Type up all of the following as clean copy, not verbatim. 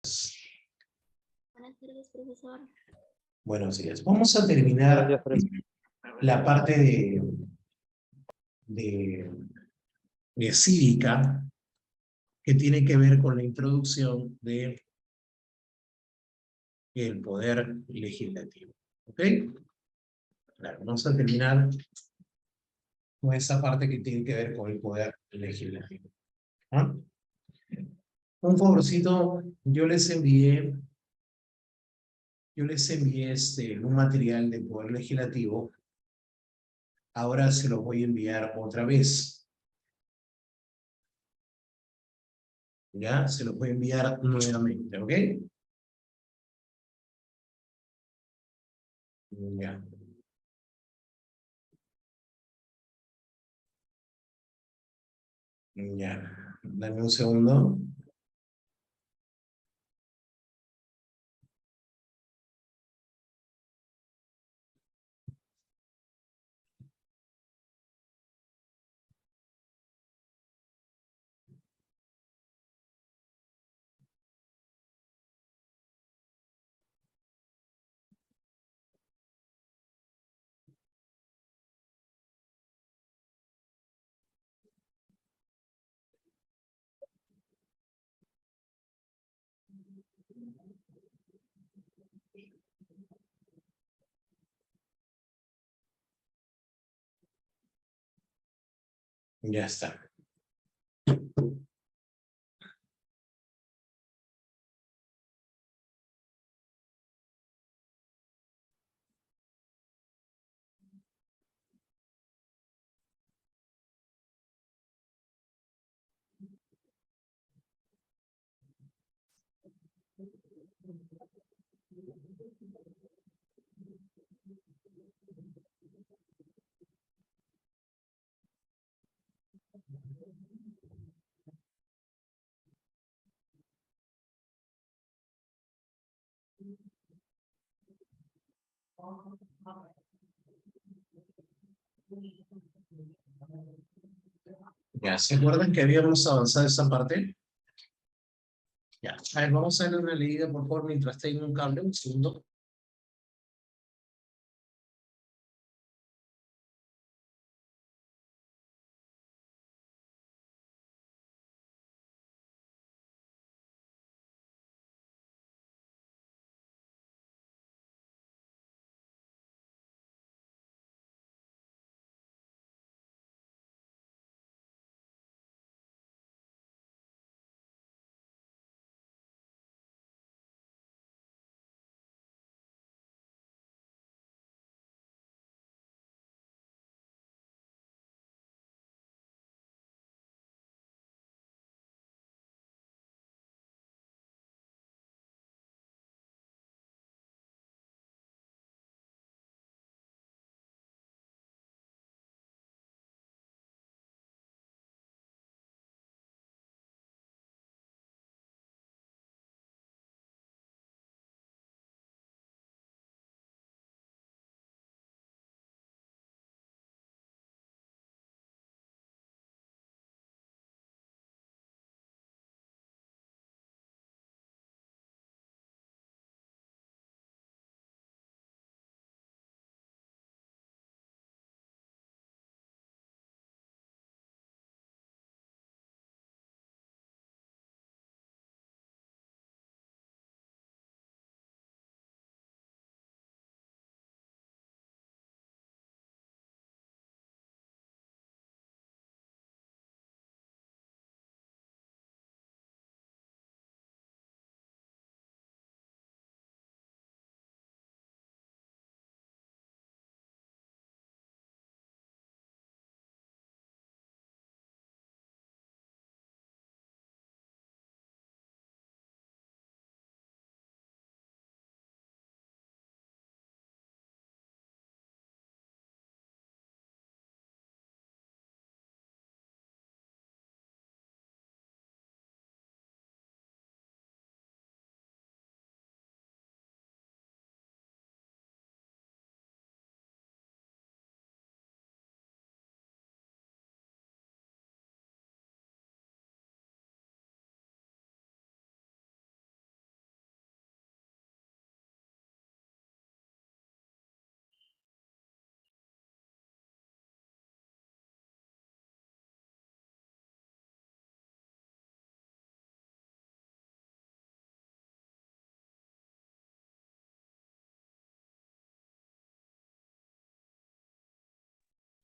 Buenas tardes, profesor. Buenos días. Vamos a Buenos terminar días, Fresco. la parte de, de cívica que tiene que ver con la introducción del poder legislativo. ¿Ok? Claro, vamos a terminar con esa parte que tiene que ver con el poder legislativo. ¿Ah? Un favorcito, yo les envié un material de poder legislativo. Ahora se los voy a enviar otra vez. Ya, se los voy a enviar nuevamente, ¿ok? Ya. Ya. Dame un segundo. Ya está. Ya, ¿se acuerdan que habíamos avanzado esa parte? Ya. A ver, vamos a darle una leída, por favor, mientras tengo un cable, un segundo.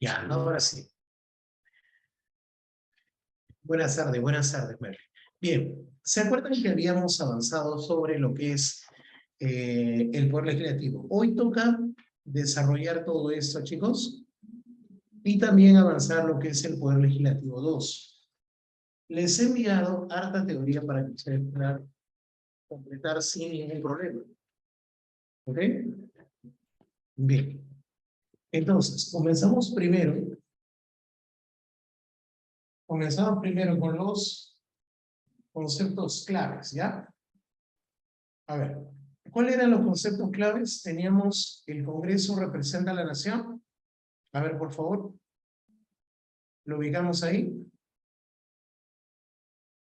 Ya, ahora sí. Buenas tardes, Mary. Bien, ¿se acuerdan que habíamos avanzado sobre lo que es el poder legislativo? Hoy toca desarrollar todo esto, chicos, y también avanzar lo que es el poder legislativo 2. Les he enviado harta teoría para que ustedes puedan completar sin ningún problema. ¿Ok? Bien. Entonces, comenzamos primero con los conceptos claves, ¿ya? A ver, ¿cuáles eran los conceptos claves? Teníamos el Congreso representa a la nación. A ver, por favor. ¿Lo ubicamos ahí?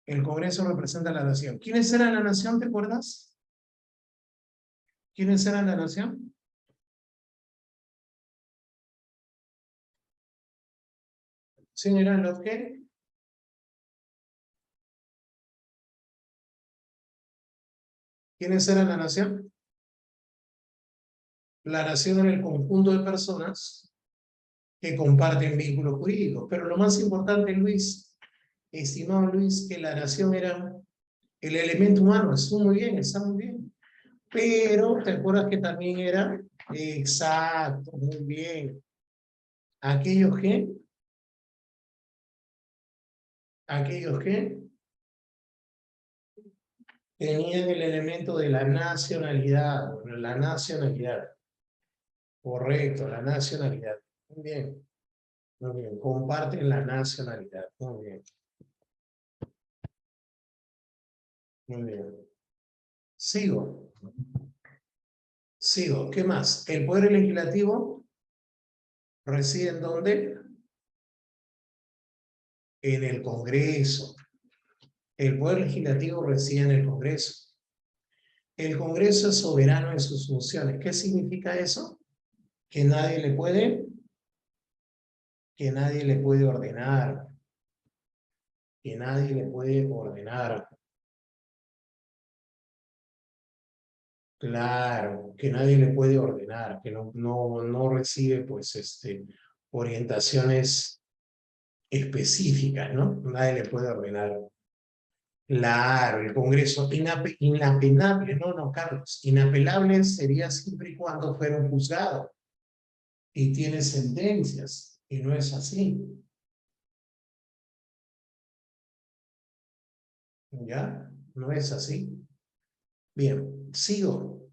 El Congreso representa a la nación. ¿Quiénes eran la nación, te acuerdas? ¿Quiénes eran la nación? ¿Sí eran los qué? ¿Quiénes eran la nación? La nación era el conjunto de personas que comparten vínculos jurídicos. Pero lo más importante, Luis, estimado Luis, que la nación era el elemento humano. Estuvo muy bien, está muy bien. Pero, ¿te acuerdas que también era? Exacto, muy bien. Aquellos que tenían el elemento de la nacionalidad, bueno, la nacionalidad. Correcto, la nacionalidad. Muy bien, muy bien. Comparten la nacionalidad. Muy bien, muy bien. Sigo. Sigo. ¿Qué más? El poder legislativo reside ¿en dónde? En el Congreso. El poder legislativo reside en el Congreso. El Congreso es soberano en sus funciones. ¿Qué significa eso? Que nadie le puede ordenar. Que nadie le puede ordenar. Claro, que nadie le puede ordenar, que no recibe pues orientaciones específicas, ¿no? Nadie le puede ordenar. Claro, el Congreso inapelable, no, Carlos, inapelable sería siempre y cuando fuera un juzgado y tiene sentencias, y no es así, ¿ya? No es así. Bien, sigo.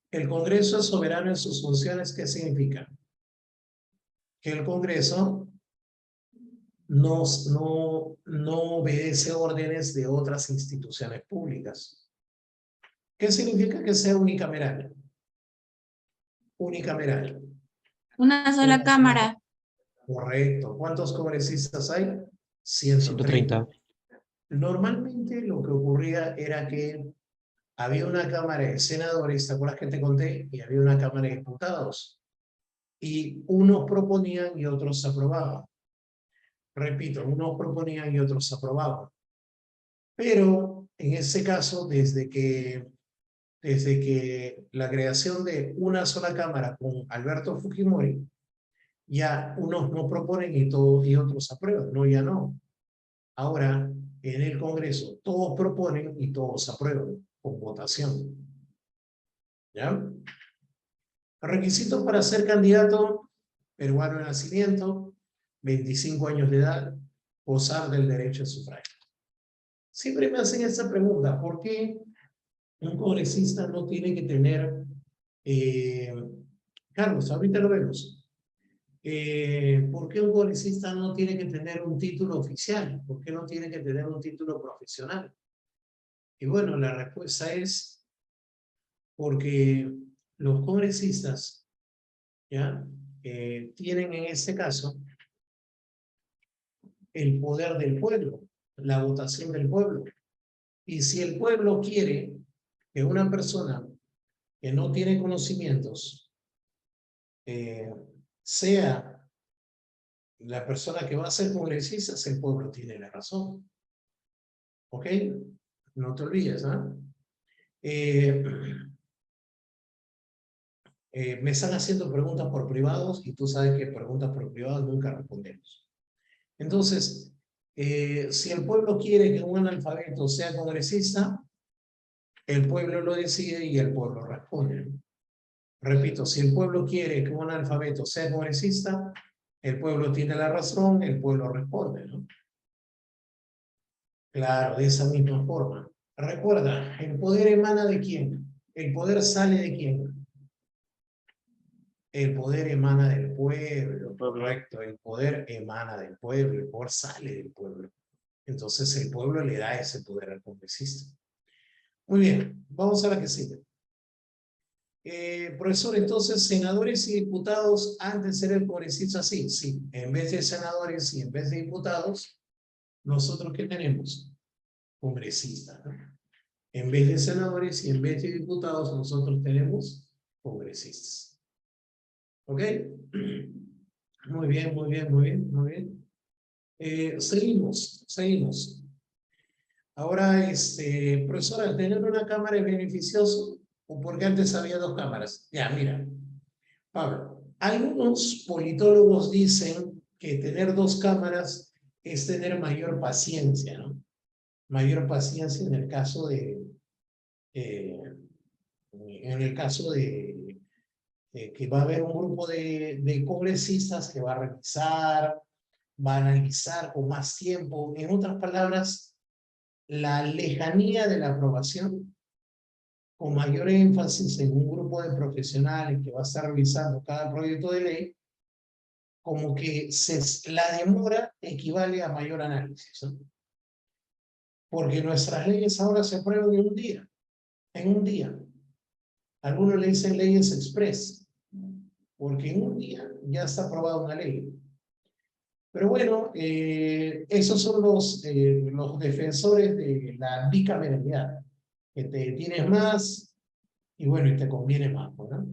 El Congreso es soberano en sus funciones, ¿qué significa? Que el Congreso no obedece órdenes de otras instituciones públicas. ¿Qué significa que sea unicameral? Unicameral. Una sola Una sola. cámara. Correcto. ¿Cuántos congresistas hay? 130. 130. Normalmente lo que ocurría era que había una cámara de senadores, ¿te acuerdas que te conté? Y había una cámara de diputados. Y unos proponían y otros aprobaban. Repito, unos proponían y otros aprobaban. Pero en ese caso, desde que la creación de una sola cámara con Alberto Fujimori, ya unos no proponen y otros aprueban. No, ya no. Ahora, en el Congreso, todos proponen y todos aprueban con votación. ¿Ya? Requisitos para ser candidato: peruano de nacimiento, 25 años de edad, gozar del derecho a sufragio. Siempre me hacen esta pregunta: ¿por qué un congresista no tiene que tener, Carlos, ahorita lo vemos, ¿por qué un congresista no tiene que tener un título oficial? ¿Por qué no tiene que tener un título profesional? Y bueno, la respuesta es porque los congresistas, ¿ya? Tienen en este caso el poder del pueblo, la votación del pueblo. Y si el pueblo quiere que una persona que no tiene conocimientos sea la persona que va a ser congresista, el pueblo tiene la razón. ¿Ok? No te olvides, ¿ah? Me están haciendo preguntas por privados y tú sabes que preguntas por privados nunca respondemos. Entonces, si el pueblo quiere que un analfabeto sea congresista, el pueblo lo decide y el pueblo responde. Repito, si el pueblo quiere que un analfabeto sea congresista, el pueblo tiene la razón, el pueblo responde, ¿no? Claro, de esa misma forma. Recuerda, ¿el poder emana de quién? ¿El poder sale de quién? El poder emana del pueblo, correcto. El poder emana del pueblo, el poder sale del pueblo. Entonces el pueblo le da ese poder al congresista. Muy bien, vamos a la que sigue. Profesor, entonces, senadores y diputados, antes de ser el congresista, sí, sí. En vez de senadores y en vez de diputados, nosotros ¿qué tenemos? Congresistas, ¿no? En vez de senadores y en vez de diputados, nosotros tenemos congresistas. ¿Ok? Muy bien, muy bien, muy bien, muy bien. Seguimos. Ahora, profesor, ¿al tener una cámara es beneficioso o porque antes había dos cámaras? Ya, mira, Pablo, algunos politólogos dicen que tener dos cámaras es tener mayor paciencia, ¿no? Mayor paciencia eh, en el caso de que va a haber un grupo de congresistas que va a revisar, va a analizar con más tiempo. En otras palabras, la lejanía de la aprobación, con mayor énfasis en un grupo de profesionales que va a estar revisando cada proyecto de ley, como que la demora equivale a mayor análisis, ¿no? Porque nuestras leyes ahora se aprueban en un día. Algunos le dicen leyes express, porque en un día ya está aprobada una ley. Pero bueno, esos son los defensores de la bicameralidad, que te tienes más y bueno, y te conviene más, ¿no?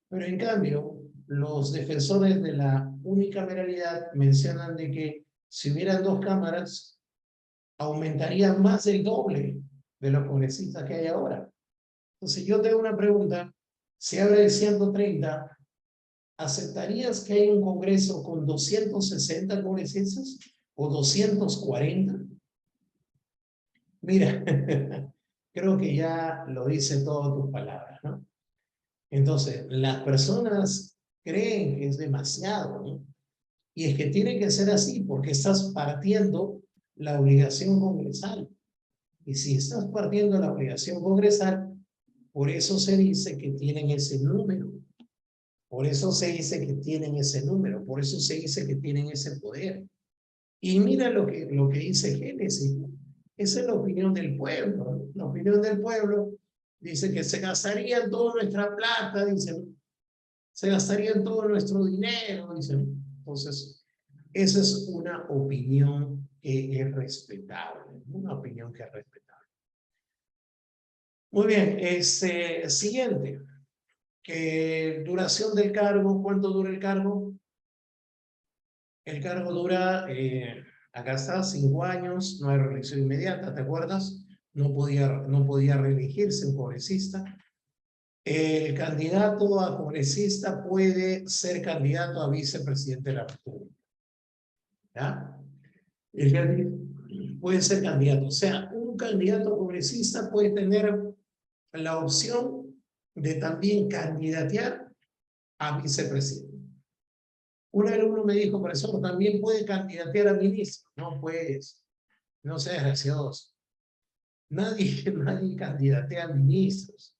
Pero en cambio, los defensores de la unicameralidad mencionan de que si hubieran dos cámaras, aumentaría más del doble de los congresistas que hay ahora. Entonces yo tengo una pregunta, si abre el 130, ¿aceptarías que hay un congreso con 260 congresistas o 240? Mira, creo que ya lo dice todas tus palabras, ¿no? Entonces, las personas creen que es demasiado, ¿no? Y es que tiene que ser así porque estás partiendo la obligación congresal. Y si estás partiendo la obligación congresal, por eso se dice que tienen ese número. Por eso se dice que tienen ese número. Por eso se dice que tienen ese poder. Y mira lo que dice Génesis. Esa es la opinión del pueblo, ¿no? La opinión del pueblo dice que se gastarían toda nuestra plata, dicen, se gastarían todo nuestro dinero, dicen. Entonces, esa es una opinión que es respetable, una opinión que es respetable. Muy bien, siguiente. ¿Qué duración del cargo? ¿Cuánto dura el cargo? El cargo dura, acá está, 5 años, no hay reelección inmediata, ¿te acuerdas? No podía reelegirse un congresista. El candidato a congresista puede ser candidato a vicepresidente de la República. ¿Ya? Puede ser candidato. O sea, un candidato congresista puede tener la opción de también candidatear a vicepresidente. Un alumno me dijo, profesor, también puede candidatear a ministro. No puedes, no seas gracioso. Nadie candidatea a ministros.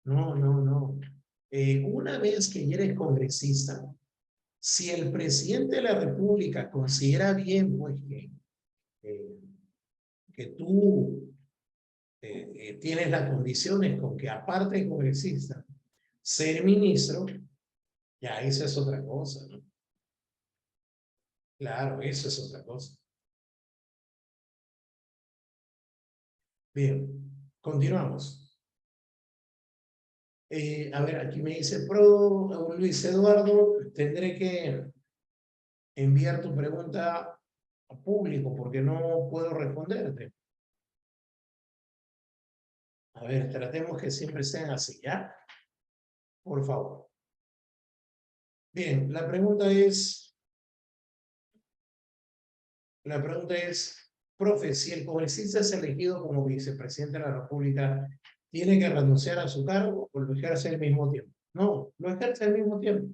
No, no, no. Una vez que ya eres congresista, si el presidente de la República considera bien, pues, eh, que tú tienes las condiciones con que, aparte de congresista, ser ministro, ya eso es otra cosa, ¿no? Claro, eso es otra cosa. Bien, continuamos. A ver, aquí me dice Luis Eduardo, tendré que enviar tu pregunta a público porque no puedo responderte. A ver, tratemos que siempre sean así, ¿ya? Por favor. Bien, la pregunta es, profe, si el congresista es elegido como vicepresidente de la República, ¿tiene que renunciar a su cargo o lo ejerce al mismo tiempo? No, lo ejerce al mismo tiempo.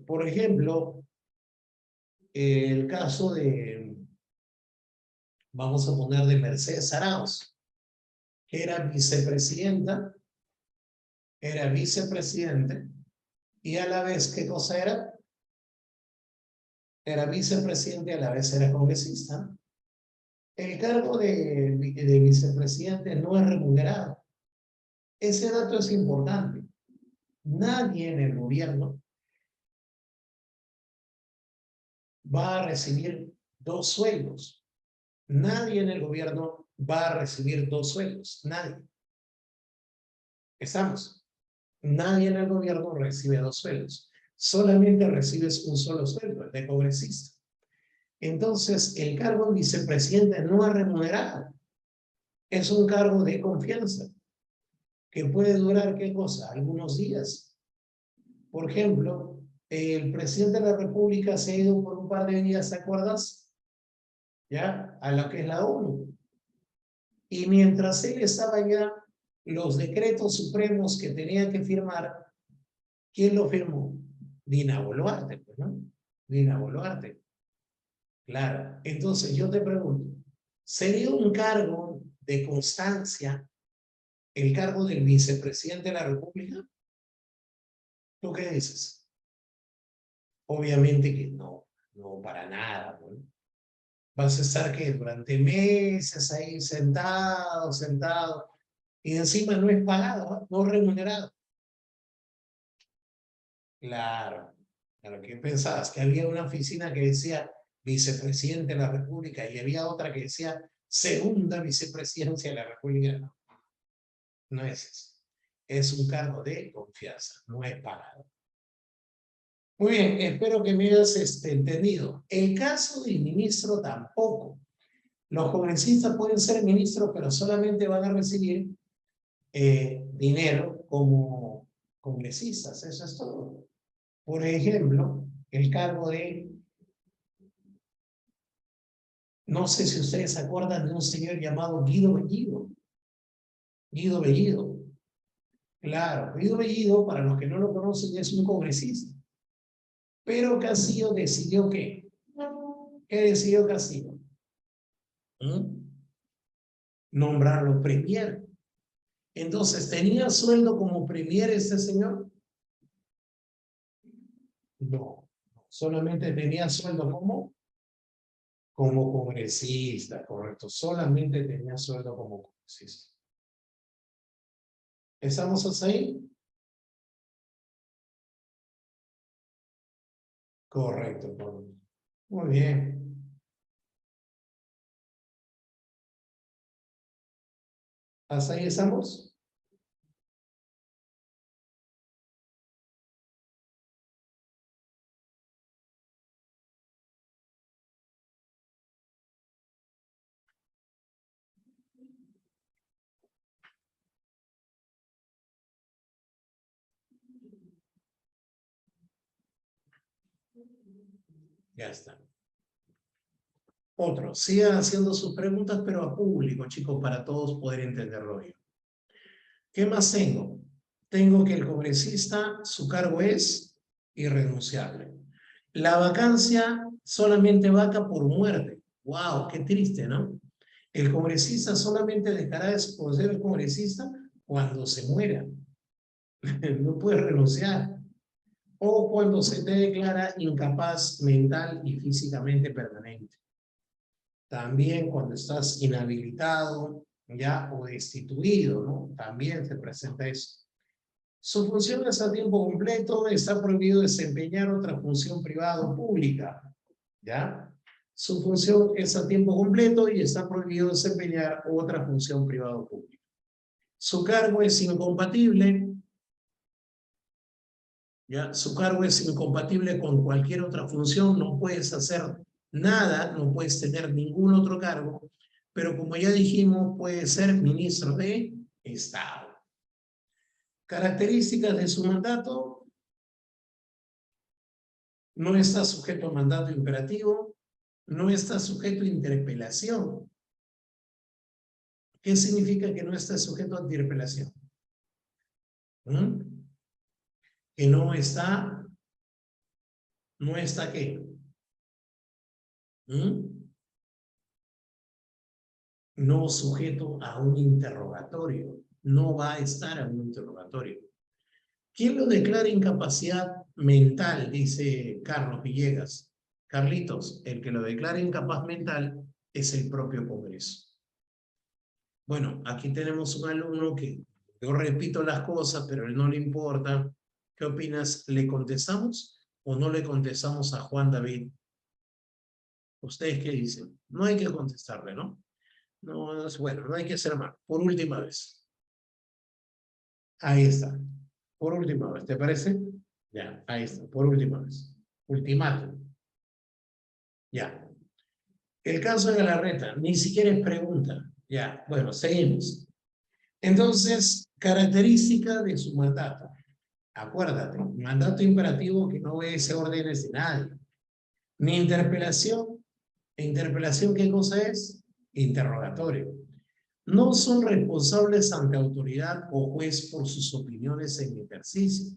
Por ejemplo, el caso de, vamos a poner de Mercedes Arauz, que era vicepresidente, y a la vez, ¿qué cosa era? Era vicepresidente y a la vez era congresista. El cargo de vicepresidente no es remunerado. Ese dato es importante. Nadie en el gobierno va a recibir 2 sueldos. Nadie en el gobierno va a recibir 2 sueldos. Nadie. ¿Estamos? Nadie en el gobierno recibe 2 sueldos. Solamente recibes un solo sueldo, el de congresista. Entonces, el cargo de vicepresidente no es remunerado. Es un cargo de confianza que puede durar, ¿qué cosa? Algunos días. Por ejemplo, el presidente de la República se ha ido por un par de días, ¿te acuerdas? ¿Ya? A lo que es la ONU. Y mientras él estaba allá, los decretos supremos que tenía que firmar, ¿quién lo firmó? Dina Boluarte, pues, ¿no? Dina Boluarte. Claro. Entonces yo te pregunto, ¿sería un cargo de constancia el cargo del vicepresidente de la República? ¿Tú qué dices? Obviamente que no, no para nada, ¿no? Vas a estar que durante meses ahí sentado, y encima no es pagado, no remunerado. Claro, claro, ¿qué pensabas? Que había una oficina que decía vicepresidente de la República y había otra que decía segunda vicepresidencia de la República. No, no es eso. Es un cargo de confianza, no es pagado. Muy bien, espero que me hayas entendido. El caso del ministro tampoco. Los congresistas pueden ser ministros, pero solamente van a recibir dinero como congresistas, eso es todo. Por ejemplo, el cargo de, no sé si ustedes se acuerdan de un señor llamado Guido Bellido. Guido Bellido. Claro, Guido Bellido, para los que no lo conocen, es un congresista. Pero Castillo decidió ¿qué? ¿Qué decidió Castillo? Nombrarlo premier. Entonces, ¿tenía sueldo como premier este señor? No, solamente tenía sueldo como congresista, correcto. Solamente tenía sueldo como congresista. ¿Estamos hasta ahí? Correcto, correcto. Muy bien. ¿Hasta ahí estamos? Ya está. Otro, sigan haciendo sus preguntas, pero a público, chicos, para todos poder entenderlo bien. ¿Qué más tengo? Tengo que el congresista, su cargo es irrenunciable. La vacancia solamente vaca por muerte. ¡Wow! ¡Qué triste!, ¿no? El congresista solamente dejará de ser congresista cuando se muera. No puede renunciar. O cuando se te declara incapaz mental y físicamente permanente. También cuando estás inhabilitado, ya, o destituido, ¿no? También se presenta eso. Su función es a tiempo completo, está prohibido desempeñar otra función privada o pública, ¿ya? Su función es a tiempo completo y está prohibido desempeñar otra función privada o pública. Su cargo es incompatible, ¿ya? Su cargo es incompatible con cualquier otra función, no puedes hacer nada, no puedes tener ningún otro cargo, pero como ya dijimos, puede ser ministro de Estado. Características de su mandato. No está sujeto a mandato imperativo. No está sujeto a interpelación. ¿Qué significa que no está sujeto a interpelación? ¿Mm? Que no está ¿qué? ¿Mm? No sujeto a un interrogatorio. No va a estar en un interrogatorio. ¿Quién lo declara incapacidad mental? Dice Carlos Villegas. Carlitos, el que lo declara incapaz mental es el propio Congreso. Bueno, aquí tenemos un alumno que yo repito las cosas, pero a él no le importa. ¿Qué opinas? ¿Le contestamos o no le contestamos a Juan David? ¿Ustedes qué dicen? No hay que contestarle, ¿no? No, bueno, no hay que hacer más. Por última vez. Ahí está. Por última vez, ¿te parece? Ya, ahí está. Por última vez. Ultimátum. Ya. El caso de Galarreta, ni siquiera es pregunta. Ya, bueno, seguimos. Entonces, característica de su mandato. Acuérdate, mandato imperativo que no obedece órdenes de nadie. Ni interpelación. ¿Interpelación qué cosa es? Interrogatorio. No son responsables ante autoridad o juez por sus opiniones en ejercicio.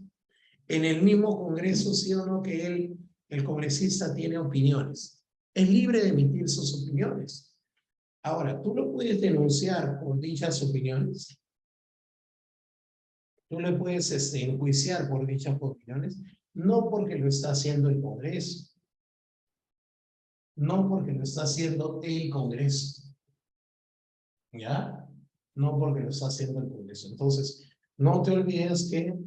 En el mismo Congreso, sí o no, que el congresista tiene opiniones. Es libre de emitir sus opiniones. Ahora, tú lo puedes denunciar por dichas opiniones. Tú le puedes enjuiciar por dichas opiniones, no porque lo está haciendo el Congreso, no porque lo está haciendo el Congreso, ¿ya? No porque lo está haciendo el Congreso. Entonces, no te olvides que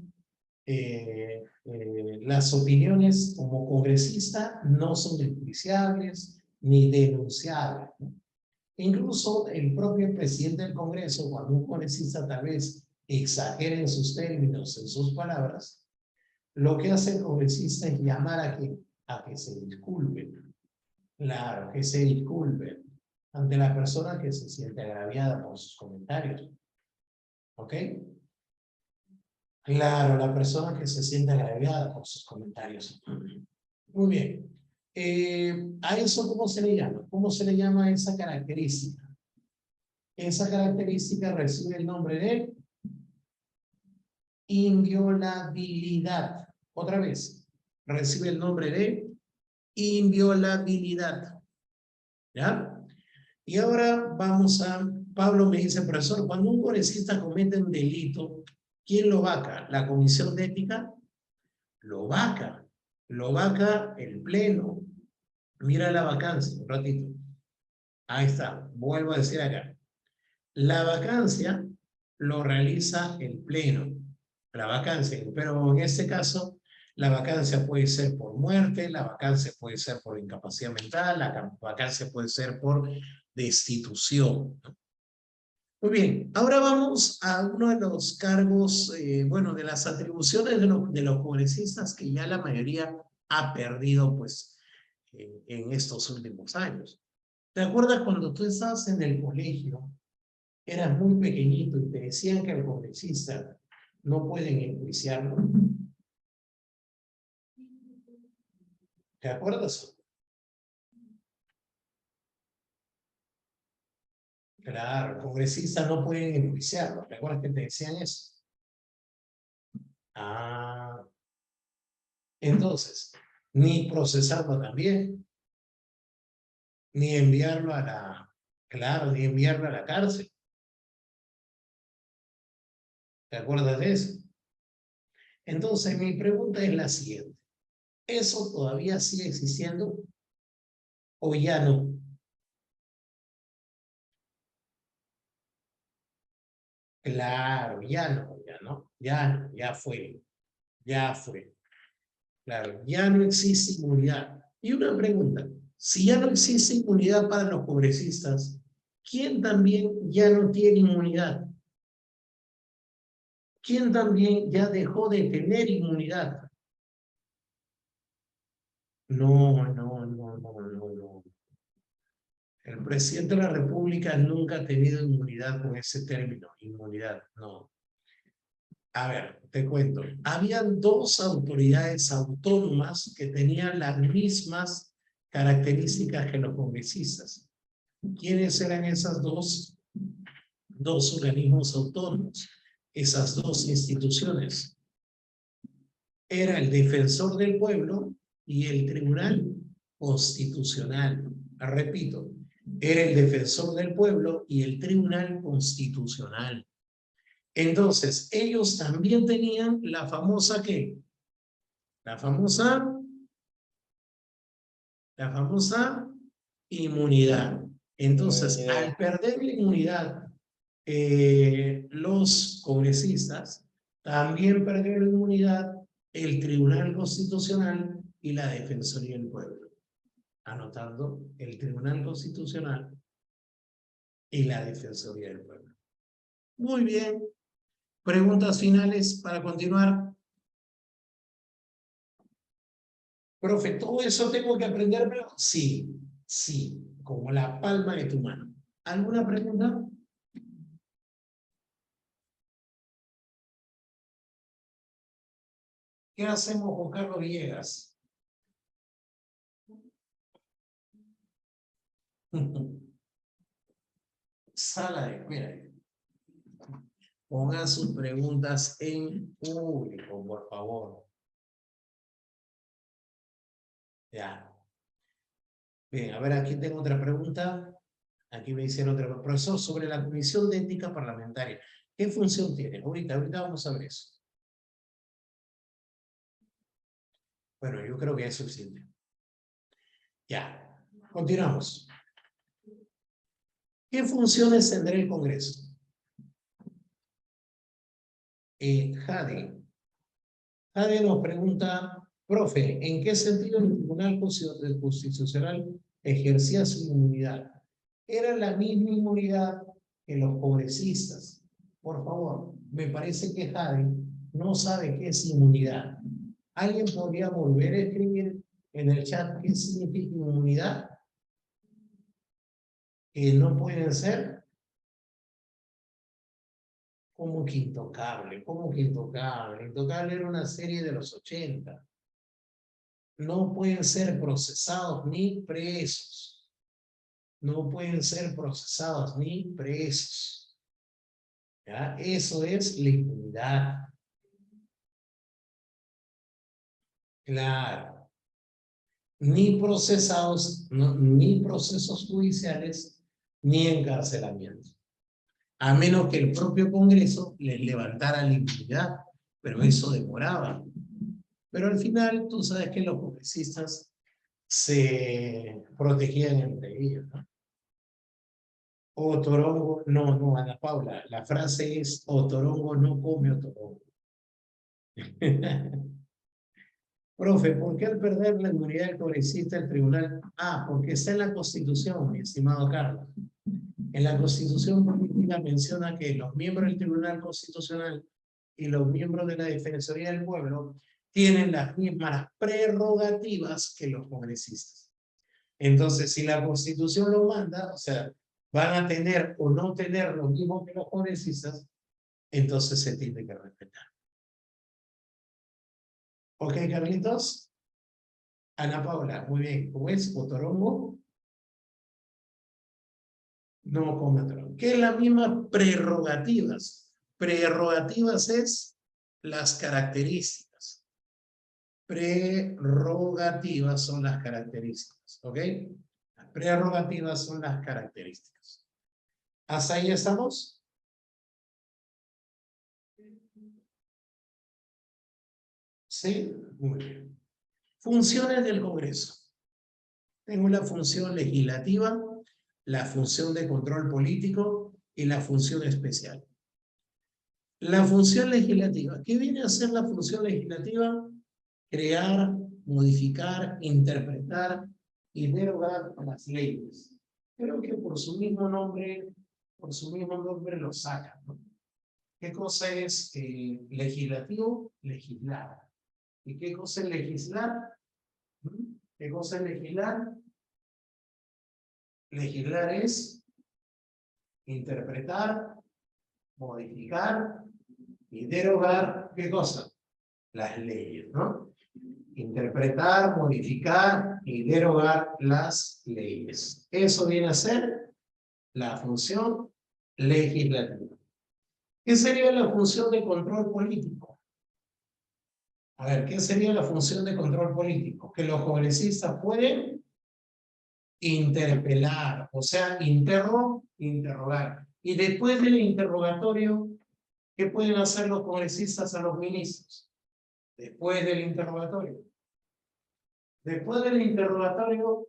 las opiniones como congresista no son enjuiciables ni denunciables, ¿no? Incluso el propio presidente del Congreso, cuando un congresista tal vez exagera en sus términos, en sus palabras, lo que hace el congresista es llamar a que se disculpen. Claro, que se disculpen ante la persona que se siente agraviada por sus comentarios. ¿Ok? Claro, la persona que se siente agraviada por sus comentarios. Muy bien. ¿A eso cómo se le llama? ¿Cómo se le llama a esa característica? Esa característica recibe el nombre de inviolabilidad. Otra vez, recibe el nombre de inviolabilidad. ¿Ya? Y ahora vamos a, Pablo me dice, profesor, cuando un congresista comete un delito, ¿quién lo vaca? ¿La comisión de ética? Lo vaca el pleno. Mira la vacancia, un ratito. Ahí está, vuelvo a decir acá. La vacancia lo realiza el pleno. La vacancia, pero en este caso, la vacancia puede ser por muerte, la vacancia puede ser por incapacidad mental, la vacancia puede ser por destitución. Muy bien, ahora vamos a uno de los cargos, bueno, de las atribuciones de los congresistas que ya la mayoría ha perdido, pues, en estos últimos años. ¿Te acuerdas cuando tú estabas en el colegio, eras muy pequeñito y te decían que al congresista no pueden enjuiciarlo? ¿Te acuerdas? Claro, el congresista no pueden enjuiciarlo. ¿Te acuerdas que te decían eso? Ah, entonces, ni procesarlo también, ni enviarlo a la, claro, ni enviarlo a la cárcel. ¿Te acuerdas de eso? Entonces, mi pregunta es la siguiente. ¿Eso todavía sigue existiendo o ya no? Claro, ya no, ya no, ya no, ya fue, ya fue. Claro, ya no existe inmunidad. Y una pregunta, si ya no existe inmunidad para los congresistas, ¿quién también ya no tiene inmunidad? ¿Quién también ya dejó de tener inmunidad? No, no, no, no, no, no. El presidente de la República nunca ha tenido inmunidad con ese término, inmunidad, no. A ver, te cuento. Habían dos autoridades autónomas que tenían las mismas características que los congresistas. ¿Quiénes eran esas dos organismos autónomos? Esas dos instituciones. Era el Defensor del Pueblo y el Tribunal Constitucional. Repito, era el Defensor del Pueblo y el Tribunal Constitucional. Entonces, ellos también tenían la famosa ¿qué? La famosa inmunidad. Entonces, al perder la inmunidad, los congresistas también perdieron la inmunidad el Tribunal Constitucional y la Defensoría del Pueblo. Anotando el Tribunal Constitucional y la Defensoría del Pueblo. Muy bien. ¿Preguntas finales para continuar? Profe, ¿todo eso tengo que aprendérmelo? Sí, sí, como la palma de tu mano. ¿Alguna pregunta? ¿Qué hacemos con Carlos Villegas? Sala de espera. Pongan sus preguntas en público, por favor. Ya. Bien, a ver, aquí tengo otra pregunta. Aquí me hicieron otra pregunta. Profesor, sobre la Comisión de Ética Parlamentaria. ¿Qué función tiene? Ahorita vamos a ver eso. Bueno, yo creo que es suficiente. Ya, continuamos. ¿Qué funciones tendrá el Congreso? Jade nos pregunta, profe, ¿en qué sentido el Tribunal Constitucional ejercía su inmunidad? Era la misma inmunidad que los congresistas. Por favor, me parece que Jade no sabe qué es inmunidad. ¿Alguien podría volver a escribir en el chat qué significa inmunidad? Que no pueden ser como que intocable. ¿Cómo que intocable? Intocable era una serie de los 80. No pueden ser procesados ni presos. No pueden ser procesados ni presos. ¿Ya? Eso es la impunidad. Claro. Ni procesados, no, ni procesos judiciales, ni encarcelamiento. A menos que el propio Congreso les levantara la impunidad, pero eso demoraba. Pero al final, tú sabes que los congresistas se protegían entre ellos, ¿no? O torongo, no, Ana Paula, la frase es, o torongo no come o torongo. Profe, ¿por qué al perder la inmunidad del congresista el tribunal? Porque está en la Constitución, mi estimado Carlos. En la Constitución política menciona que los miembros del Tribunal Constitucional y los miembros de la Defensoría del Pueblo tienen las mismas prerrogativas que los congresistas. Entonces, si la Constitución lo manda, o sea, van a tener o no tener lo mismo que los congresistas, entonces se tiene que respetar. ¿Ok, Carlitos? Ana Paula, muy bien. ¿Cómo es? ¿Otorongo? No come otorongo. ¿Qué es la misma prerrogativas? Prerrogativas es las características. Prerrogativas son las características. ¿Ok? Las prerrogativas son las características. ¿Hasta ahí estamos? Sí, muy bien. Funciones del Congreso. Tengo la función legislativa, la función de control político y la función especial. La función legislativa. ¿Qué viene a ser la función legislativa? Crear, modificar, interpretar y derogar las leyes. Creo que por su mismo nombre lo sacan, ¿no? ¿Qué cosa es legislativo? Legislar. ¿Y qué cosa es legislar? ¿Qué cosa es legislar? Legislar es interpretar, modificar y derogar, ¿qué cosa? Las leyes, ¿no? Interpretar, modificar y derogar las leyes. Eso viene a ser la función legislativa. ¿Qué sería la función de control político? A ver, ¿qué sería la función de control político? Que los congresistas pueden interpelar, o sea, interrogar. Y después del interrogatorio, ¿qué pueden hacer los congresistas a los ministros? Después del interrogatorio. Después del interrogatorio,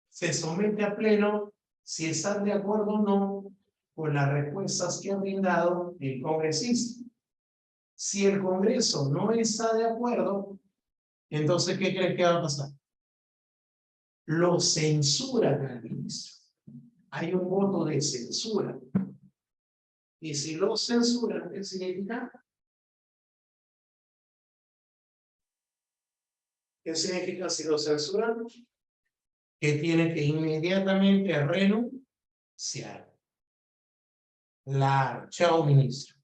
se somete a pleno si están de acuerdo o no con las respuestas que ha brindado el congresista. Si el Congreso no está de acuerdo, entonces, ¿qué cree que va a pasar? Lo censuran al ministro. Hay un voto de censura. Y si lo censuran, ¿qué significa? ¿Qué significa si lo censuran? Que tiene que inmediatamente renunciar. Chao, ministro.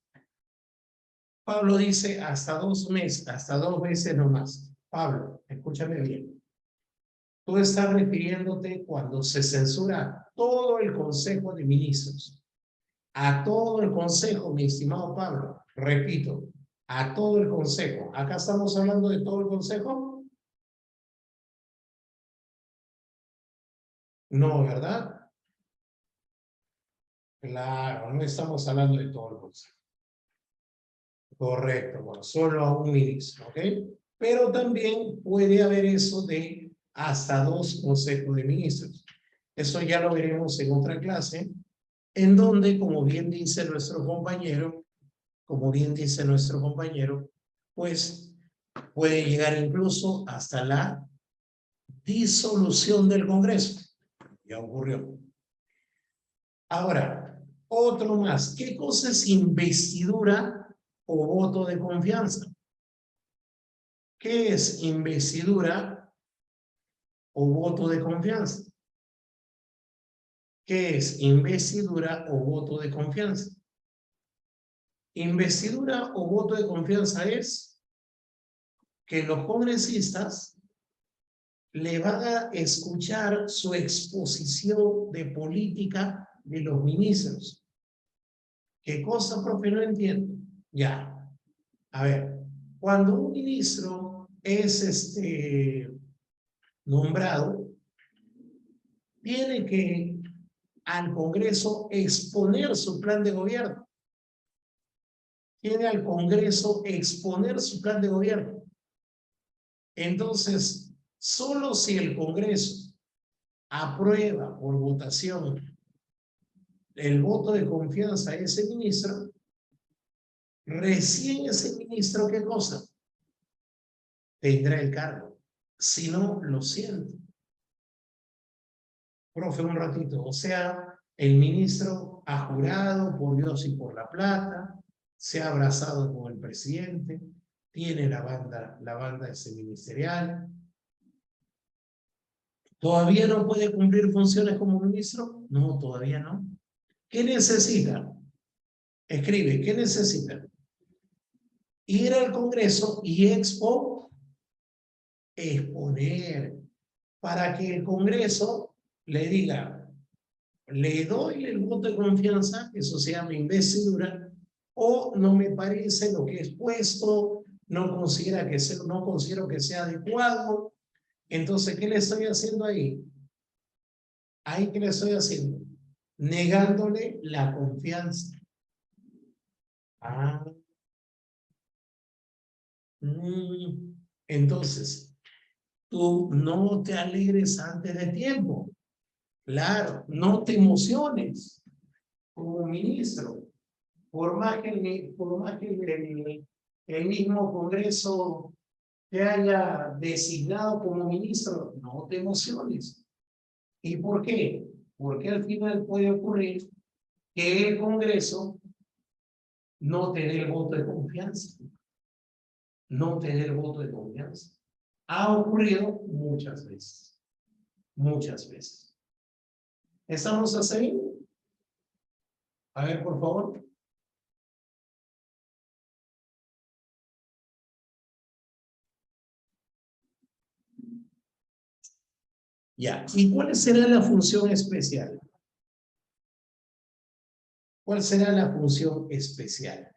Pablo dice hasta 2 meses, hasta 2 veces nomás. Pablo, escúchame bien. Tú estás refiriéndote cuando se censura todo el Consejo de Ministros. A todo el Consejo, mi estimado Pablo. Repito, a todo el Consejo. ¿Acá estamos hablando de todo el Consejo? No, ¿verdad? Claro, no estamos hablando de todo el Consejo. Correcto, bueno, solo a un ministro, ¿ok? Pero también puede haber eso de hasta 2 consejos de ministros. Eso ya lo veremos en otra clase, en donde, como bien dice nuestro compañero, pues puede llegar incluso hasta la disolución del Congreso. Ya ocurrió. Ahora, otro más. ¿Qué cosa es investidura o voto de confianza? ¿Qué es investidura o voto de confianza? ¿Qué es investidura o voto de confianza? Investidura o voto de confianza es que los congresistas le van a escuchar su exposición de política de los ministros. ¿Qué cosa, profe? No entiendo. Ya. A ver, cuando un ministro es nombrado, tiene que al Congreso exponer su plan de gobierno. Tiene al Congreso exponer su plan de gobierno. Entonces, solo si el Congreso aprueba por votación el voto de confianza a ese ministro, recién ese ministro, ¿qué cosa? Tendrá el cargo. Si no, lo siento. Profe, un ratito. O sea, el ministro ha jurado por Dios y por la plata, se ha abrazado con el presidente, tiene la banda ese ministerial. ¿Todavía no puede cumplir funciones como ministro? No, todavía no. ¿Qué necesita? Escribe, ¿qué necesita? Ir al Congreso y exponer para que el Congreso le diga, le doy el voto de confianza, eso se llama investidura, o no me parece lo que he expuesto, no considero que sea adecuado. Entonces, ¿qué le estoy haciendo ahí? Ahí, ¿qué le estoy haciendo? Negándole la confianza. Ah. Entonces, tú no te alegres antes de tiempo. Claro, no te emociones como ministro. Por más que el mismo Congreso te haya designado como ministro, no te emociones. ¿Y por qué? Porque al final puede ocurrir que el Congreso no te dé el voto de confianza. No te dé el voto de confianza. Ha ocurrido muchas veces. Muchas veces. ¿Estamos así? A ver, por favor. Ya, ¿y cuál será la función especial? ¿Cuál será la función especial?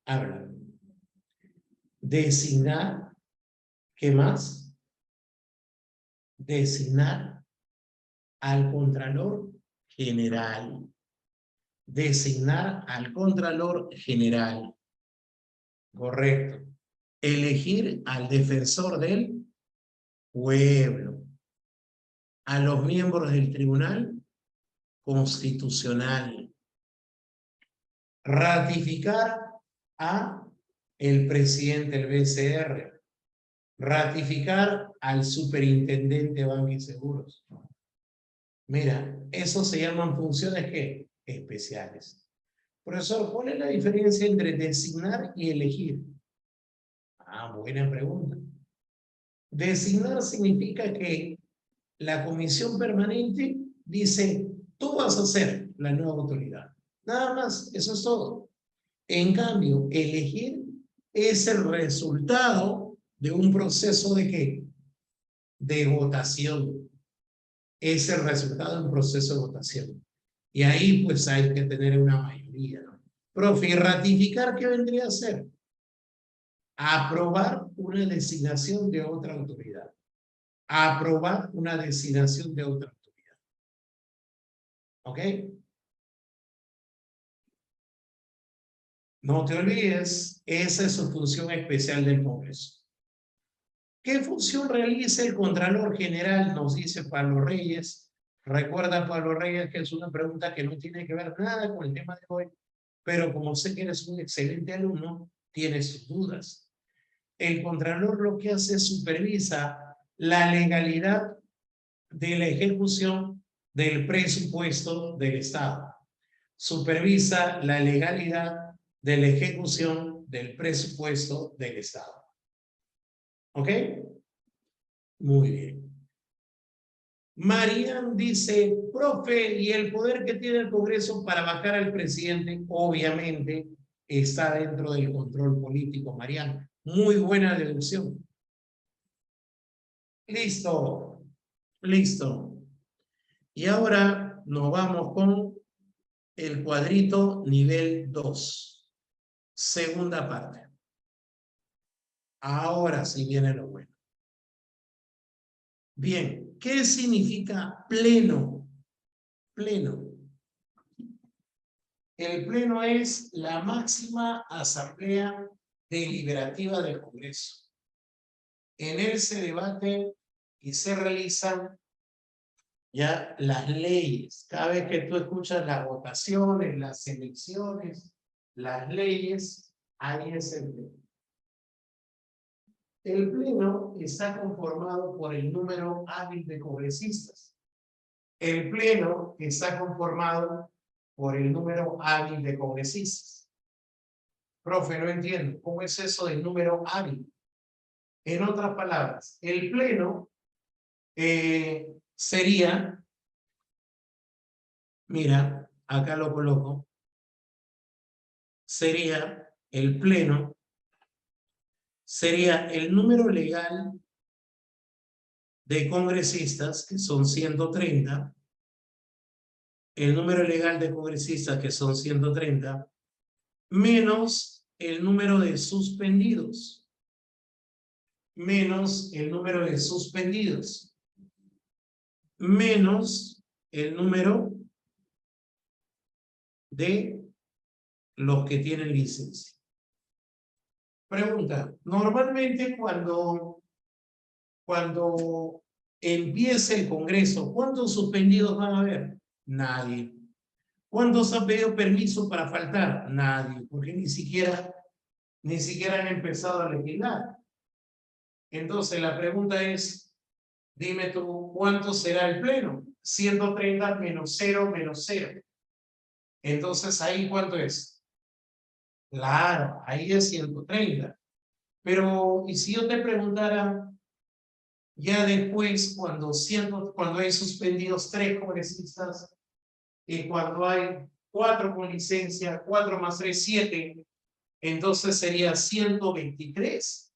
Habla. Designar, ¿qué más? Designar al Contralor General. Designar al Contralor General. Correcto. Elegir al defensor del pueblo. A los miembros del Tribunal Constitucional. Ratificar a el presidente del BCR. Ratificar al superintendente de Banca y Seguros. Mira, eso se llaman funciones ¿qué? Especiales. Profesor, ¿cuál es la diferencia entre designar y elegir? Ah, buena pregunta. Designar significa que la comisión permanente dice, tú vas a ser la nueva autoridad. Nada más, eso es todo. En cambio, elegir es el resultado de un proceso de ¿qué? De votación. Es el resultado de un proceso de votación. Y ahí pues hay que tener una mayoría, ¿no? Profe, ¿y ratificar qué vendría a ser? Aprobar una designación de otra autoridad. Aprobar una designación de otra autoridad. ¿Ok? No te olvides, esa es su función especial del Congreso. ¿Qué función realiza el Contralor General? Nos dice Pablo Reyes. Recuerda, Pablo Reyes, que es una pregunta que no tiene que ver nada con el tema de hoy, pero como sé que eres un excelente alumno, tienes sus dudas. El Contralor lo que hace es supervisa la legalidad de la ejecución del presupuesto del Estado. Supervisa la legalidad de la ejecución del presupuesto del Estado. ¿Ok? Muy bien. Marian dice, profe, ¿y el poder que tiene el Congreso para vacar al presidente? Obviamente está dentro del control político, Marian. Muy buena deducción. Listo, listo. Y ahora nos vamos con el cuadrito nivel 2. Segunda parte. Ahora sí viene lo bueno. Bien, ¿qué significa pleno? Pleno. El pleno es la máxima asamblea deliberativa del Congreso. En él se debate y se realizan ya las leyes. Cada vez que tú escuchas las votaciones, las elecciones, las leyes, ahí es el pleno. El pleno está conformado por el número hábil de congresistas. El pleno está conformado por el número hábil de congresistas. Profe, no entiendo. ¿Cómo es eso del número hábil? En otras palabras, el pleno sería, mira, acá lo coloco, sería el pleno, sería el número legal de congresistas, que son 130, el número legal de congresistas, que son 130, menos el número de suspendidos, menos el número de suspendidos, menos el número de los que tienen licencia. Pregunta, normalmente cuando empiece el Congreso, ¿cuántos suspendidos van a haber? Nadie. ¿Cuántos han pedido permiso para faltar? Nadie, porque ni siquiera han empezado a legislar. Entonces la pregunta es, dime tú, ¿cuánto será el pleno? 130 menos 0 menos 0. Entonces ahí ¿cuánto es? Claro, ahí es 130. Pero, ¿y si yo te preguntara, Ya después, cuando hay suspendidos 3 congresistas y cuando hay 4 con licencia, 4 más 3, 7, entonces sería 123.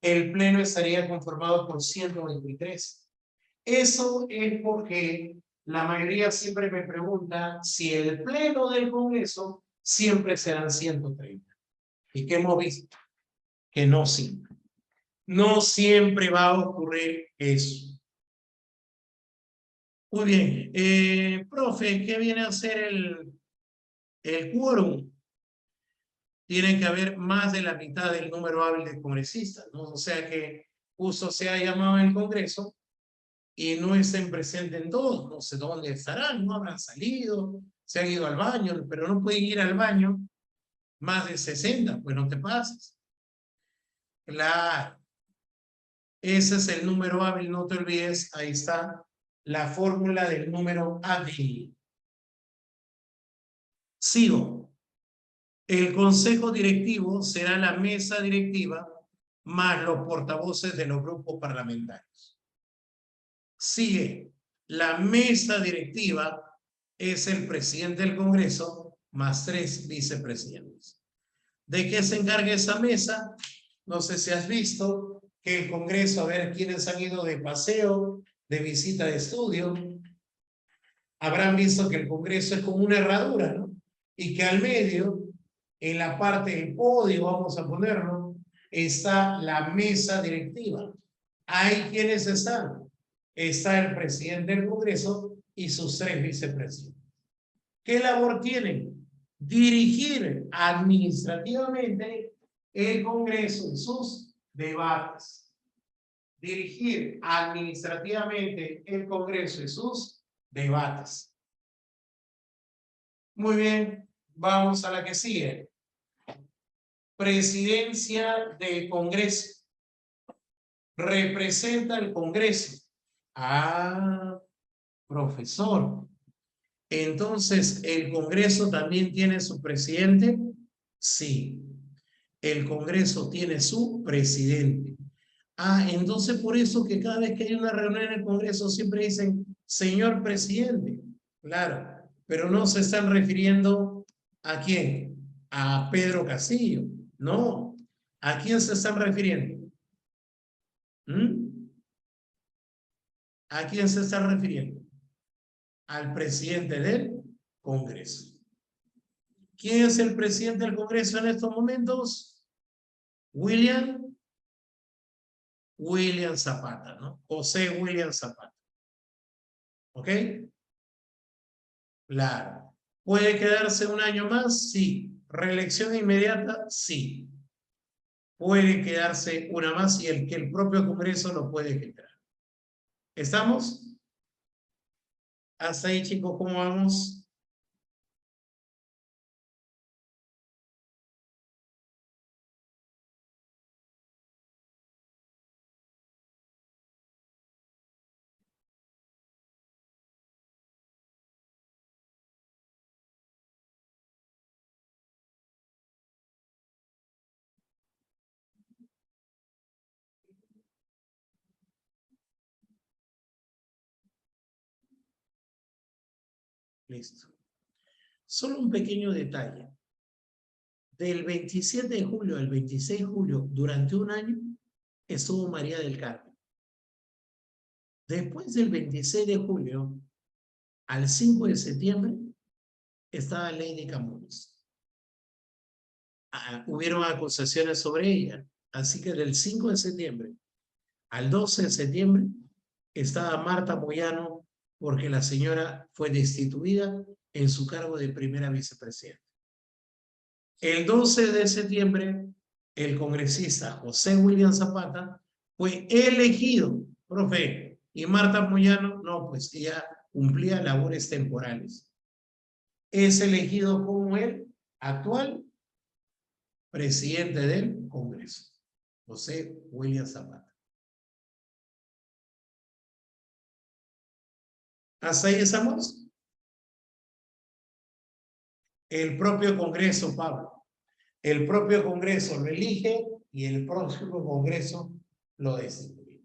El pleno estaría conformado por 123. Eso es porque la mayoría siempre me pregunta si el pleno del Congreso siempre serán 130. ¿Y qué hemos visto? Que no siempre. No siempre va a ocurrir eso. Muy bien. Profe, ¿qué viene a ser el quórum? Tiene que haber más de la mitad del número hábil de congresistas, ¿no? O sea que justo se ha llamado el Congreso y no estén presentes todos, no sé dónde estarán, no habrán salido, se han ido al baño, pero no pueden ir al baño más de 60, pues no te pases. Claro, ese es el número hábil, no te olvides, ahí está la fórmula del número hábil. Sigo. El consejo directivo será la mesa directiva más los portavoces de los grupos parlamentarios. Sigue. La mesa directiva es el presidente del Congreso más 3 vicepresidentes. ¿De qué se encarga esa mesa? No sé si has visto que el Congreso, a ver quiénes han ido de paseo, de visita de estudio, habrán visto que el Congreso es como una herradura, ¿no? Y que al medio, en la parte del podio, vamos a ponerlo, está la mesa directiva. ¿Hay quienes están? Está el presidente del Congreso y sus 3 vicepresidentes. ¿Qué labor tienen? Dirigir administrativamente el Congreso y sus debates. Dirigir administrativamente el Congreso y sus debates. Muy bien, vamos a la que sigue. Presidencia del Congreso. Representa el Congreso. Ah, profesor. Entonces, ¿el Congreso también tiene su presidente? Sí. El Congreso tiene su presidente. Ah, entonces por eso que cada vez que hay una reunión en el Congreso siempre dicen, señor presidente. Claro, pero no se están refiriendo ¿a quién? A Pedro Castillo. No. ¿A quién se están refiriendo? ¿Mm? ¿A quién se están refiriendo? Al presidente del Congreso. ¿Quién es el presidente del Congreso en estos momentos? William Zapata, ¿no? José William Zapata. ¿Ok? Claro. ¿Puede quedarse un año más? Sí. ¿Reelección inmediata? Sí. Puede quedarse una más y el propio Congreso lo puede quitar. ¿Estamos? Hasta ahí, chicos, ¿cómo vamos? Listo. Solo un pequeño detalle. Del 27 de julio al 26 de julio, durante un año, estuvo María del Carmen. Después del 26 de julio al 5 de septiembre, estaba Lady Camones. Hubieron acusaciones sobre ella. Así que del 5 de septiembre al 12 de septiembre estaba Marta Moyano porque la señora fue destituida en su cargo de primera vicepresidenta. El 12 de septiembre, el congresista José William Zapata fue elegido, profe, y Marta Moyano, no, pues ella cumplía labores temporales. Es elegido como el actual presidente del Congreso, José William Zapata. ¿Hasta ahí estamos? El propio Congreso, Pablo. El propio Congreso lo elige y el próximo Congreso lo destituye.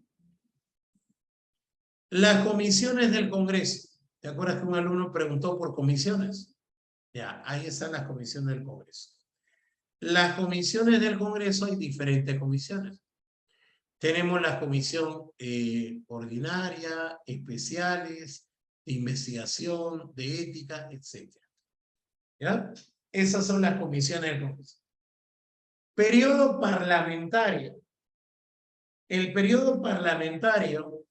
Las comisiones del Congreso. ¿Te acuerdas que un alumno preguntó por comisiones? Ya, ahí están las comisiones del Congreso. Las comisiones del Congreso, hay diferentes comisiones. Tenemos la comisión ordinaria, especiales, de investigación, de ética, etc. ¿Ya? Esas son las comisiones del Congreso. Periodo parlamentario. El periodo parlamentario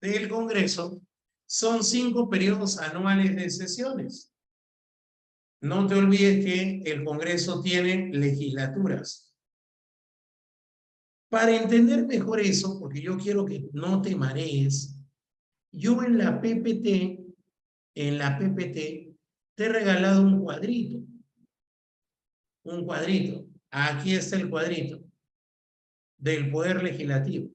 del Congreso son 5 periodos anuales de sesiones. No te olvides que el Congreso tiene legislaturas. Para entender mejor eso, porque yo quiero que no te marees, yo en la PPT te he regalado un cuadrito. Un cuadrito. Aquí está el cuadrito del Poder Legislativo.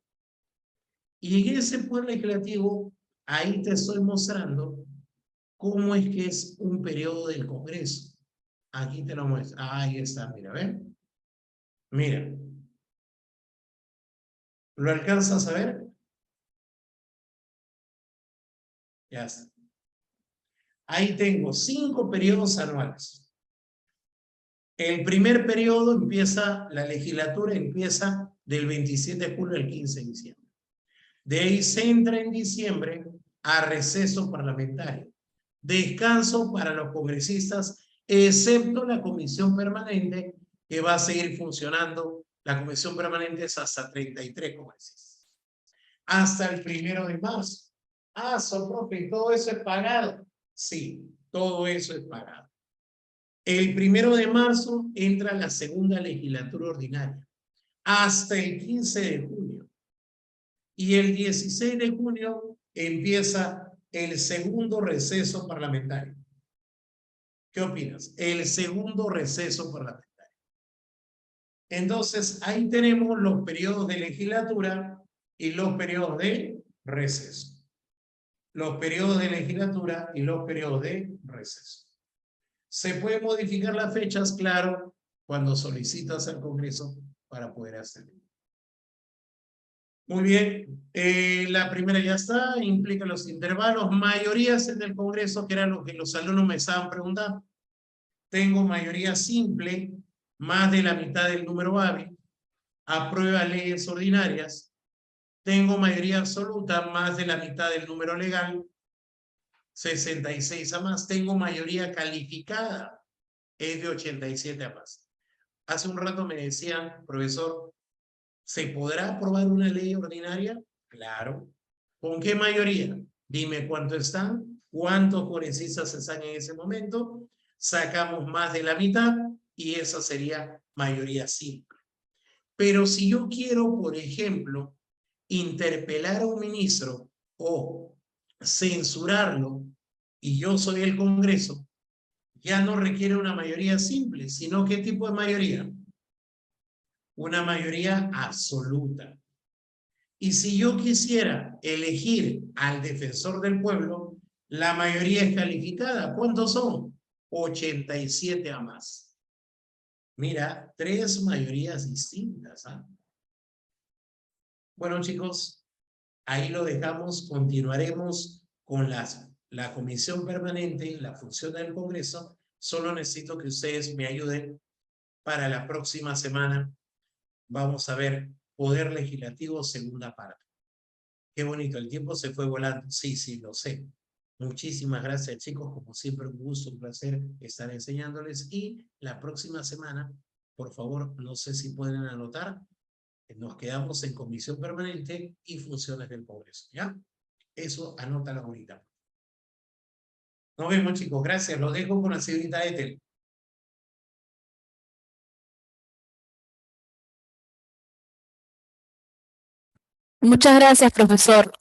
Y en ese Poder Legislativo, ahí te estoy mostrando cómo es que es un periodo del Congreso. Aquí te lo muestro. Ahí está, mira, ¿ven? Mira. ¿Lo alcanzas a ver? Ya está. Ahí tengo 5 periodos anuales. El primer periodo empieza, la legislatura empieza del 27 de julio al 15 de diciembre. De ahí se entra en diciembre a receso parlamentario. Descanso para los congresistas, excepto la comisión permanente, que va a seguir funcionando. La comisión permanente es hasta 33 congresistas. Hasta el 1 de marzo. Ah, profe, ¿todo eso es pagado? Sí, todo eso es pagado. El 1 de marzo entra la segunda legislatura ordinaria, hasta el 15 de junio. Y el 16 de junio empieza el segundo receso parlamentario. ¿Qué opinas? El segundo receso parlamentario. Entonces, ahí tenemos los periodos de legislatura y los periodos de receso. Los periodos de legislatura y los periodos de receso. Se puede modificar las fechas, claro, cuando solicitas al Congreso para poder hacerlo. Muy bien, la primera ya está, implica los intervalos, mayorías en el Congreso, que era lo que los alumnos me estaban preguntando. Tengo mayoría simple, más de la mitad del número hábil, aprueba leyes ordinarias. Tengo mayoría absoluta, más de la mitad del número legal, 66 a más. Tengo mayoría calificada, es de 87 a más. Hace un rato me decían, profesor, ¿se podrá aprobar una ley ordinaria? Claro. ¿Con qué mayoría? Dime cuánto están, cuántos congresistas están en ese momento, sacamos más de la mitad y esa sería mayoría simple. Pero si yo quiero, por ejemplo, interpelar a un ministro o censurarlo y yo soy el Congreso, ya no requiere una mayoría simple, sino ¿qué tipo de mayoría? Una mayoría absoluta. Y si yo quisiera elegir al defensor del pueblo, la mayoría es calificada. ¿Cuántos son? 87 a más. Mira, 3 mayorías distintas. ¿Ah? Bueno, chicos, ahí lo dejamos. Continuaremos con la comisión permanente, la función del Congreso. Solo necesito que ustedes me ayuden para la próxima semana. Vamos a ver Poder Legislativo, segunda parte. Qué bonito, el tiempo se fue volando. Sí, sí, lo sé. Muchísimas gracias, chicos. Como siempre, un gusto, un placer estar enseñándoles. Y la próxima semana, por favor, no sé si pueden anotar, nos quedamos en comisión permanente y funciones del Congreso, ¿ya? Eso anótalo ahorita. Nos vemos, chicos. Gracias. Los dejo con la señorita Ethel. Muchas gracias, profesor.